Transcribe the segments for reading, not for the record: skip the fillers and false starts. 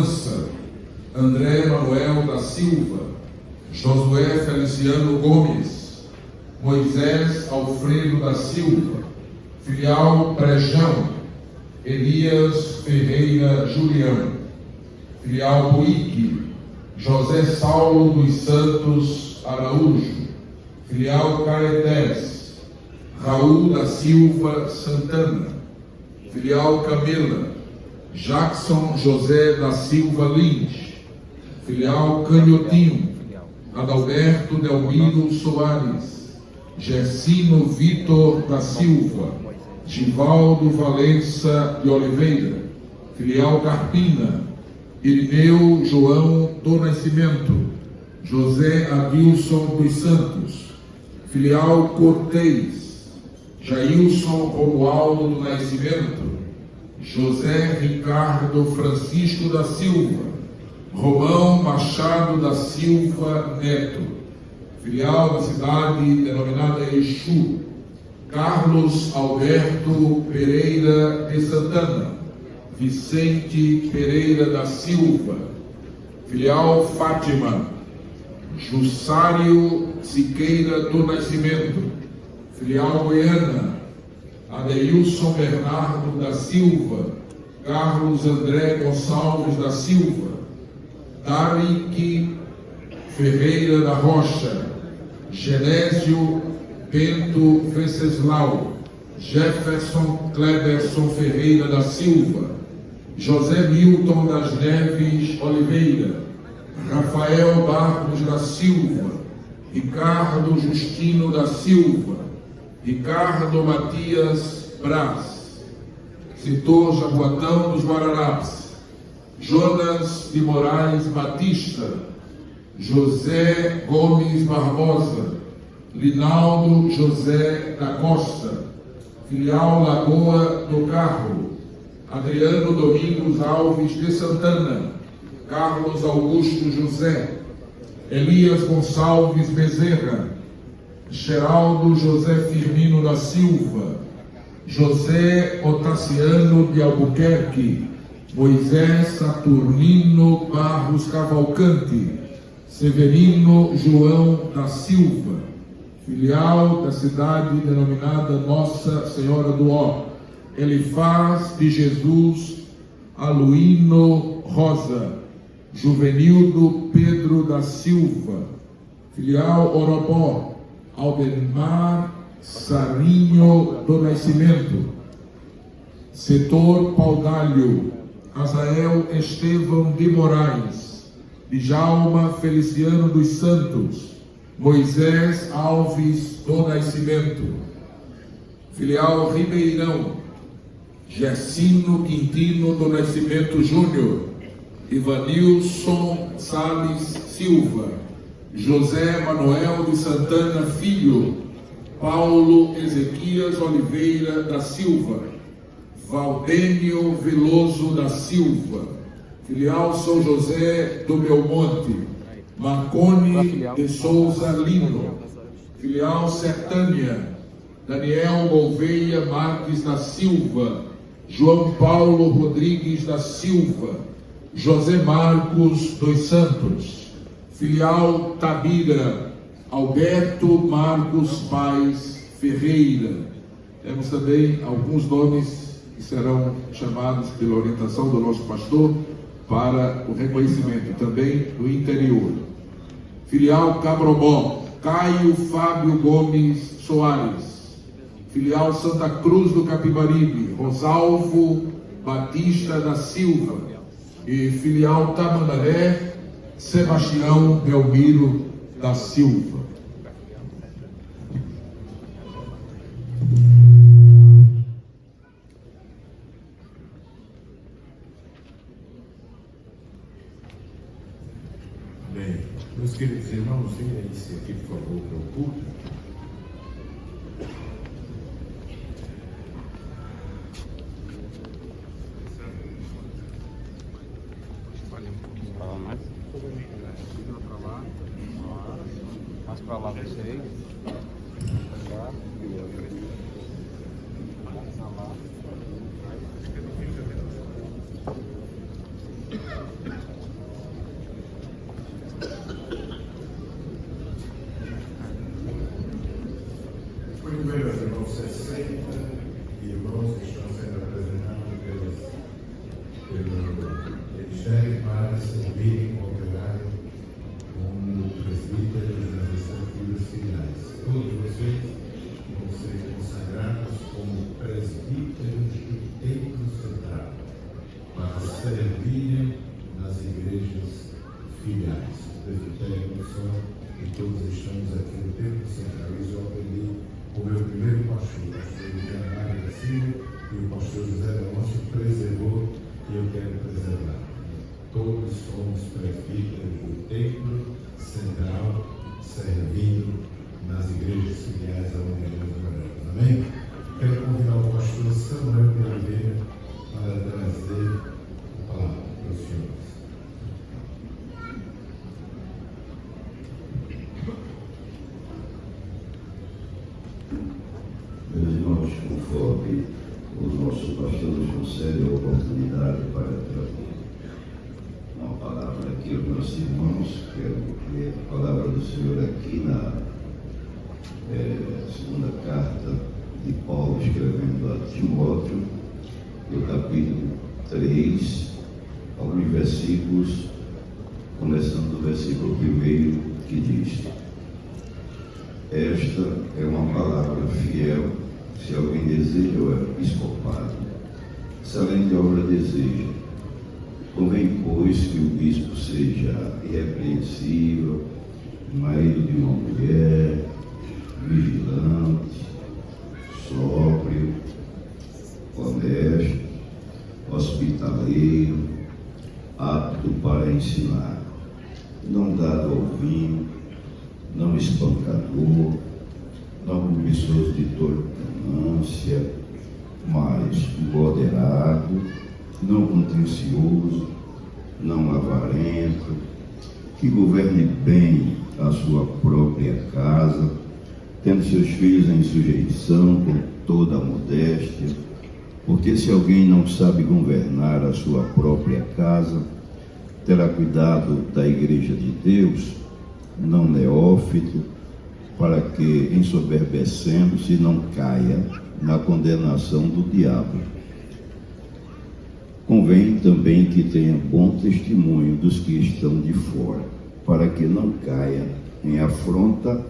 França, André Manuel da Silva, Josué Feliciano Gomes, Moisés Alfredo da Silva, filial Brejão, Elias Ferreira Julião, filial Buíque, José Saulo dos Santos Araújo, filial Caetés, Raul da Silva Santana, filial Camila, Jackson José da Silva Lins, filial Canhotinho, Adalberto Delmiro Soares, Gersino Vitor da Silva, Givaldo Valença de Oliveira, filial Carpina, Irineu João do Nascimento, José Adilson dos Santos, filial Cortês, Jailson Romualdo do Nascimento, José Ricardo Francisco da Silva, Romão Machado da Silva Neto, filial da cidade denominada Exu, Carlos Alberto Pereira de Santana, Vicente Pereira da Silva, filial Fátima, Jussário Siqueira do Nascimento, filial Goiânia, Adeilson Bernardo da Silva, Carlos André Gonçalves da Silva, Darik Ferreira da Rocha, Genésio Bento Venceslau, Jefferson Cleberson Ferreira da Silva, José Milton das Neves Oliveira, Rafael Barros da Silva, Ricardo Justino da Silva, Ricardo Matias Braz, setor Jaboatão dos Guararapes, Jonas de Moraes Batista, José Gomes Barbosa, Linaldo José da Costa, filial Lagoa do Carro, Adriano Domingos Alves de Santana, Carlos Augusto José, Elias Gonçalves Bezerra, Geraldo José Firmino da Silva, José Otaciano de Albuquerque, Moisés Saturnino Barros Cavalcante, Severino João da Silva, filial da cidade denominada Nossa Senhora do Ó, Elifaz de Jesus Aluíno Rosa, Juvenildo Pedro da Silva, filial Orobó, Aldemar Sarinho do Nascimento, setor Paudalho, Azael Estevão de Moraes, Djalma Feliciano dos Santos, Moisés Alves do Nascimento, filial Ribeirão, Gercino Quintino do Nascimento Júnior, Ivanilson Salles Silva, José Manuel de Santana Filho, Paulo Ezequias Oliveira da Silva, Valdênio Veloso da Silva, filial São José do Belmonte, Marcone de Souza Lino, filial Sertânia, Daniel Gouveia Marques da Silva, João Paulo Rodrigues da Silva, José Marcos dos Santos, filial Tabira, Alberto Marcos Paes Ferreira. Temos também alguns nomes que serão chamados pela orientação do nosso pastor para o reconhecimento, também do interior. Filial Cabrobó, Caio Fábio Gomes Soares, filial Santa Cruz do Capibaribe, Rosalvo Batista da Silva, e filial Tamandaré, Sebastião Belmiro da Silva. Bem, meus queridos irmãos, venha-se aqui, por favor, para o púlpito. Mais para lá vocês. Mais lá. presbitério para servirem com operário como presbíteros nas respectivas filiais. Todos vocês vão ser consagrados como presbíteros do templo central para servirem nas igrejas filiais. Os presbitérios são, e todos estamos aqui no templo central. Isso eu aprendi com o meu primeiro pastor, o pastor Leonardo da Silva, e o pastor José Leôncio preservou, e eu quero preservar. Todos somos presbíteros do templo central, servindo nas igrejas filiais aonde nós moramos. Amém? Quero convidar o pastor Samuel de Oliveira para trazer a palavra para os senhores. Meus irmãos, conforme o nosso pastor nos concede a oportunidade para trazer uma palavra aqui aos nossos irmãos, quero ler a palavra do Senhor aqui na segunda carta de Paulo, escrevendo a Timóteo, no capítulo 3, alguns versículos, começando do versículo 1, que diz: esta é uma palavra fiel, se alguém deseja o episcopado, se além de obra deseja. Convém, pois, que o bispo seja irrepreensível, marido de uma mulher, vigilante, sóbrio, honesto, hospitaleiro, apto para ensinar, não dado ao vinho, não espancador, não cobiçoso de toda ganância, mas moderado, não contencioso, não avarento, que governe bem a sua própria casa, tendo seus filhos em sujeição com toda a modéstia, porque se alguém não sabe governar a sua própria casa, terá cuidado da igreja de Deus, não neófito, para que, ensoberbecendo-se, não caia na condenação do diabo. Convém também que tenha bom testemunho dos que estão de fora, para que não caia em afronta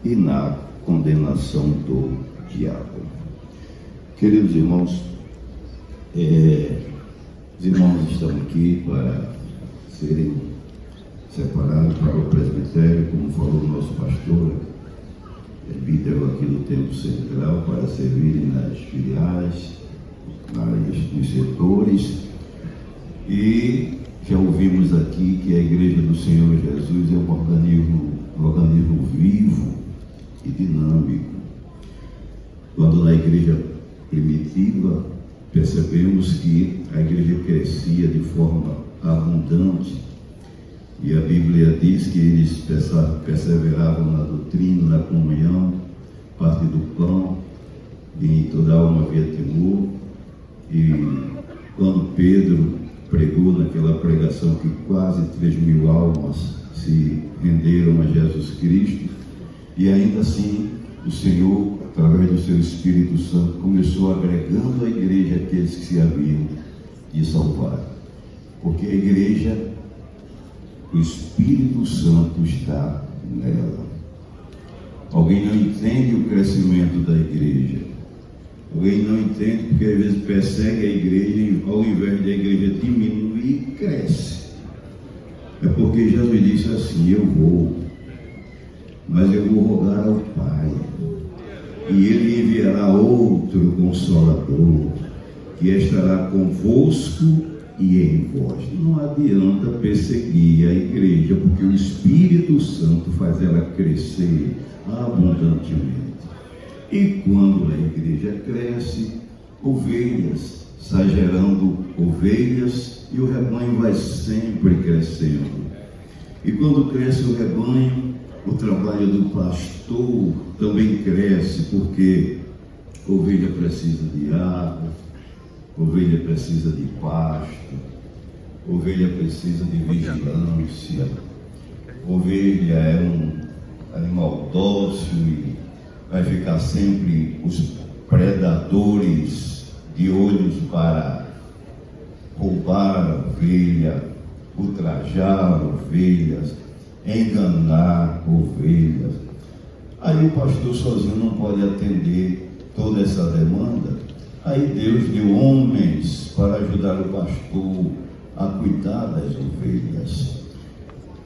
e na condenação do diabo. Queridos irmãos, os irmãos estão aqui para serem separados para o presbitério, como falou o nosso pastor, presbítero aqui do Templo Central, para servirem nas filiais, nos setores. E já ouvimos aqui que a Igreja do Senhor Jesus é um organismo vivo e dinâmico. Quando na igreja primitiva percebemos que a igreja crescia de forma abundante, e a Bíblia diz que eles perseveravam na doutrina, na comunhão, parte do pão, e em toda alma havia temor. E quando Pedro pregou naquela pregação que quase 3.000 almas se renderam a Jesus Cristo, e ainda assim o Senhor, através do seu Espírito Santo, começou agregando à igreja aqueles que se haviam de salvar, porque a igreja, o Espírito Santo está nela. Alguém não entende o crescimento da igreja, alguém não entende porque às vezes persegue a igreja e ao invés da igreja diminuir, cresce. É porque Jesus disse assim: eu vou, mas eu vou rogar ao Pai, e Ele enviará outro Consolador, que estará convosco e em vós. Não adianta perseguir a igreja, porque o Espírito Santo faz ela crescer abundantemente. E quando a igreja cresce, ovelhas sai gerando ovelhas, e o rebanho vai sempre crescendo. E quando cresce o rebanho, o trabalho do pastor também cresce, porque ovelha precisa de água, ovelha precisa de pasto, ovelha precisa de vigilância, ovelha é um animal dócil e vai ficar sempre os predadores de olhos para roubar a ovelha, ultrajar ovelhas, enganar ovelhas. Aí o pastor sozinho não pode atender toda essa demanda. Aí Deus deu homens para ajudar o pastor a cuidar das ovelhas.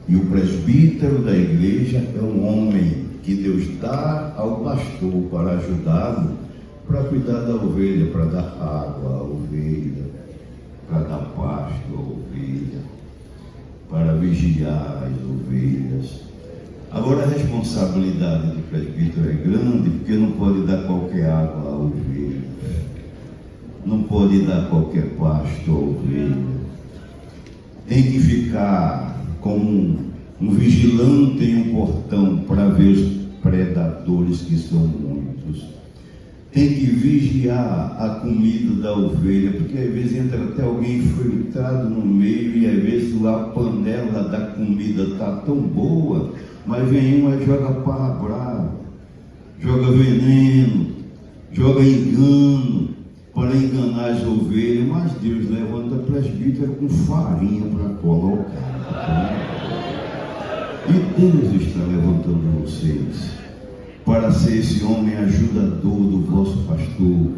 E o presbítero da igreja é um homem que Deus dá ao pastor para ajudá-lo, para cuidar da ovelha, para dar água à ovelha, para dar pasto à ovelha, para vigiar as ovelhas. Agora a responsabilidade do presbítero é grande, porque não pode dar qualquer água à ovelha, não pode dar qualquer pasto à ovelha. Tem que ficar como um vigilante em um portão para ver os predadores, que são muitos. Tem que vigiar a comida da ovelha, porque às vezes entra até alguém infiltrado no meio, e às vezes lá a panela da comida está tão boa, mas vem um e joga parra brava, joga veneno, joga engano para enganar as ovelhas. Mas Deus levanta presbítero com farinha para colocar. E Deus está levantando vocês para ser esse homem ajudador do vosso pastor,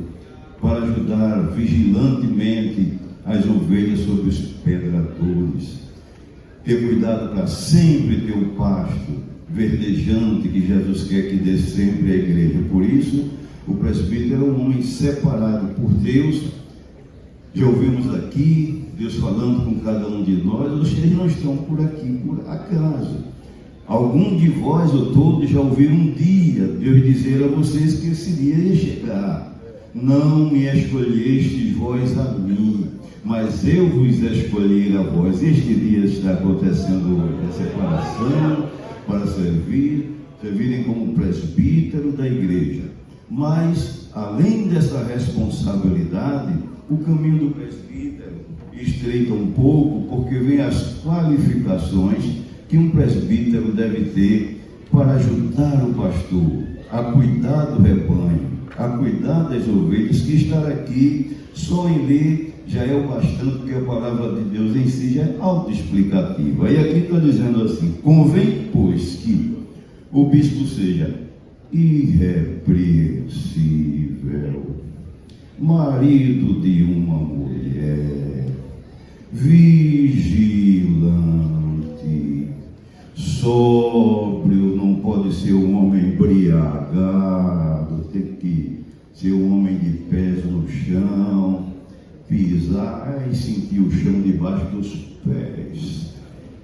para ajudar vigilantemente as ovelhas sobre os predadores, ter cuidado para sempre ter o pasto verdejante que Jesus quer que dê sempre à igreja. Por isso, o presbítero é um homem separado por Deus. Já ouvimos aqui Deus falando com cada um de nós. Vocês não estão por aqui por acaso. Algum de vós ou todos já ouviram um dia Deus dizer a vocês que esse dia ia chegar. Não me escolhestes vós a mim, mas eu vos escolhi a vós. Este dia está acontecendo hoje, a separação para servirem como presbítero da igreja. Mas, além dessa responsabilidade, o caminho do presbítero estreita um pouco, porque vem as qualificações que um presbítero deve ter para ajudar o pastor a cuidar do rebanho, a cuidar das ovelhas. Que estar aqui só em ler já é o bastante, porque a palavra de Deus em si já é autoexplicativa. E aqui está dizendo assim: convém, pois, que o bispo seja irrepreensível, marido de uma mulher, vigilante, sóbrio, não pode ser um homem embriagado, tem que ser um homem de pés no chão, pisar e sentir o chão debaixo dos pés.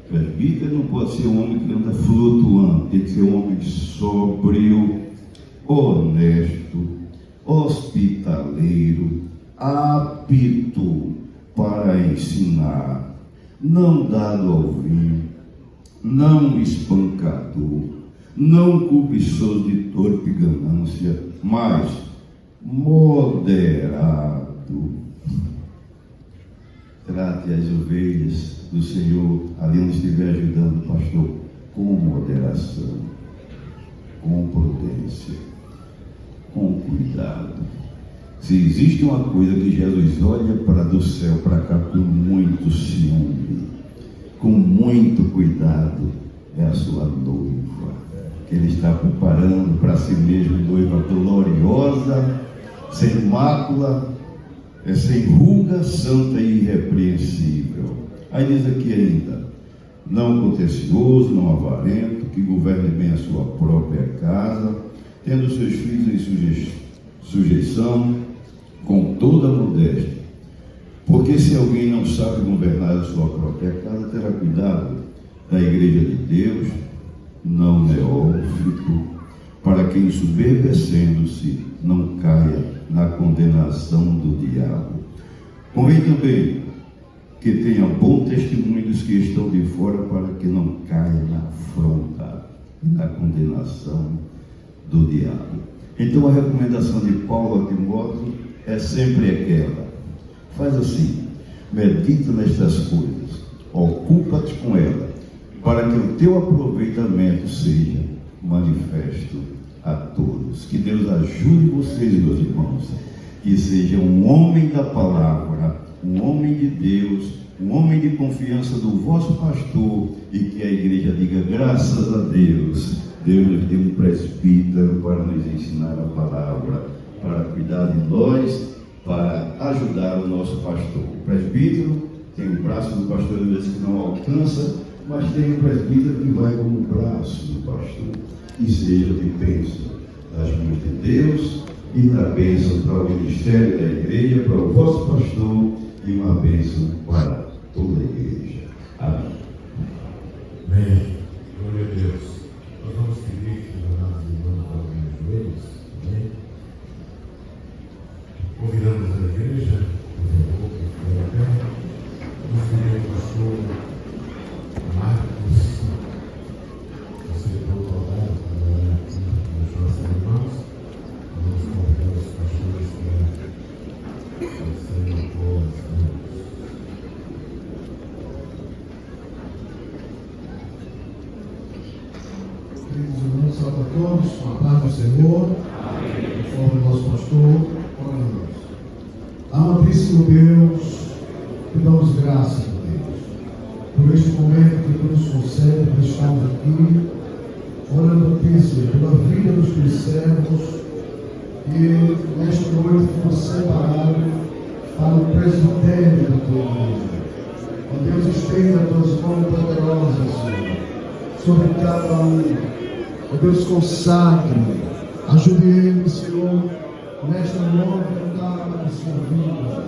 Presbítero não pode ser um homem que anda flutuando, tem que ser um homem sóbrio, honesto, hospitaleiro, apto para ensinar, não dado ao vinho, não espancador, não cobiçoso de torpe ganância, mas moderado. Trate as ovelhas do Senhor ali onde estiver ajudando o pastor com moderação, com prudência, com cuidado. Se existe uma coisa que Jesus olha para do céu para cá com muito ciúme, com muito cuidado, é a sua noiva, que Ele está preparando para si mesmo, noiva gloriosa, sem mácula, sem ruga, santa e irrepreensível. Aí diz aqui ainda: não contencioso, não avarento, que governe bem a sua própria casa, tendo seus filhos em sujeição, com toda a modéstia. Porque se alguém não sabe governar a sua própria casa, terá cuidado da igreja de Deus, não neófito, para que, ensoberbecendo-se, não caia na condenação do diabo. Convém também que tenha bom testemunho dos que estão de fora, para que não caia na afronta e na condenação do diabo. Então a recomendação de Paulo a Timóteo é sempre aquela: faz assim, medita nestas coisas, ocupa-te com ela, para que o teu aproveitamento seja manifesto a todos. Que Deus ajude vocês, meus irmãos, que seja um homem da palavra, um homem de Deus, um homem de confiança do vosso pastor, e que a igreja diga graças a Deus. Deus nos deu um presbítero para nos ensinar a palavra, para cuidar de nós, para ajudar o nosso pastor. O presbítero tem o braço do pastor, às vezes, que não alcança, mas tem um presbítero que vai como o braço do pastor. Que seja de bênção das mãos de Deus e da bênção para o ministério da igreja, para o vosso pastor, e uma bênção para toda a igreja. Amém. Amém. Glória a Deus. Nós vamos pedir que os amados irmãos dobrem os joelhos. Amém. Convidamos a igreja, por favor, para a terra. Nós pedimos ao pastor Marcos, você for convidado para orar aqui nos nossos irmãos. Vamos convidar os pastores para serem boas mãos. Queridos irmãos, salve a todos, com a paz do Senhor, conforme o nosso pastor, oramos. Amantíssimo Deus, te damos graças, Deus, por este momento que tu nos concede, por estarmos aqui, orando a ti, Senhor, pela vida dos teus servos, e nesta noite fomos separados para o presbitério da tua igreja. Ó Deus, estenda as tuas mãos poderosas, Senhor, sobre cada um. Ó Deus, consagre, ajude ele, Senhor, nesta nova etapa de sua vida,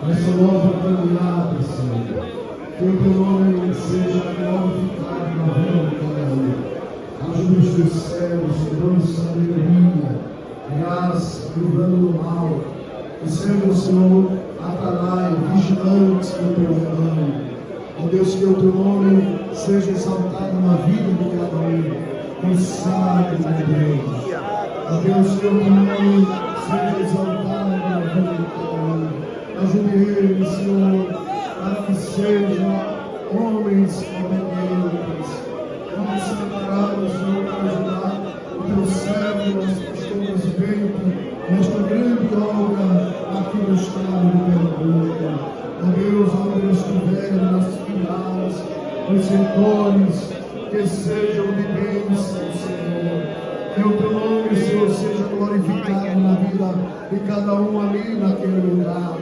nessa nova caminhada, Senhor. Que o teu nome seja glorificado na vida de cada um. Ajude os teus servos, dando sabedoria, graça, livrando do mal, e sendo, Senhor, atalaia, vigilante do teu rebanho. Ó Deus, que o teu nome seja exaltado na vida de cada um. Consagre, meu Deus. Ó Deus, que o teu nome seja exaltado na vida de cada um. Ajude ele, Senhor, para que sejam homens obedientes, homens separados, Senhor, para ajudar o teu servo, nosso pastor presbítero, nesta grande obra aqui no estado de Pernambuco. Ó Deus, onde eles estiverem, nas filiais, nos setores, que sejam de bênção, Senhor. Que o teu nome, Senhor, seja glorificado na vida de cada um ali naquele lugar.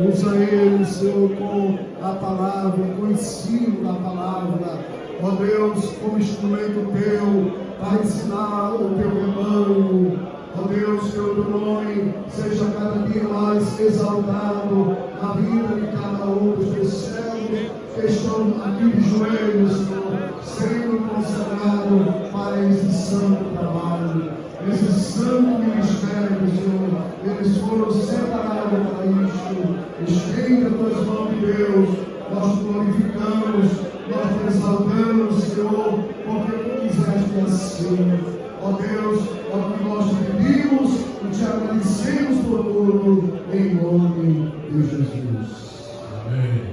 Usa ele, Senhor, com a palavra, com o ensino da palavra. Ó Deus, como instrumento teu, para ensinar o teu rebanho. Ó Deus, que o teu nome seja cada dia mais exaltado na vida de cada um dos teus servos que estão aqui de joelhos, Senhor, sendo consagrado para esse santo trabalho, esse santo ministério, Senhor. Eles foram separados para isto. Estenda as tuas mãos, Deus. Nós te glorificamos, nós te exaltamos, Senhor, porque tu quiseste assim. Ó Deus, é o que nós te pedimos e te agradecemos por tudo, em nome de Jesus. Amém.